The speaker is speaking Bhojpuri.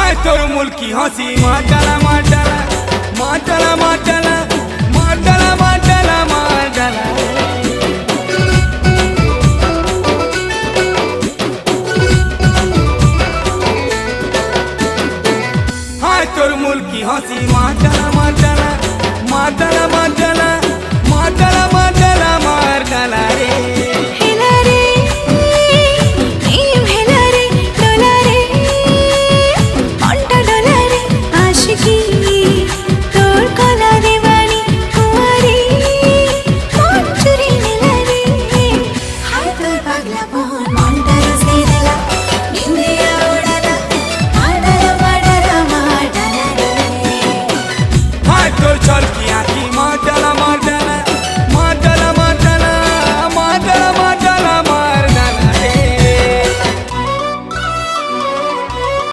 हाय तोर मुल्की हंसी माटाला माटाला माटाला माटाला माटाला माटाला माटाला हाय तोर मुल्की हंसी माटाला माटाला माटाला माटाला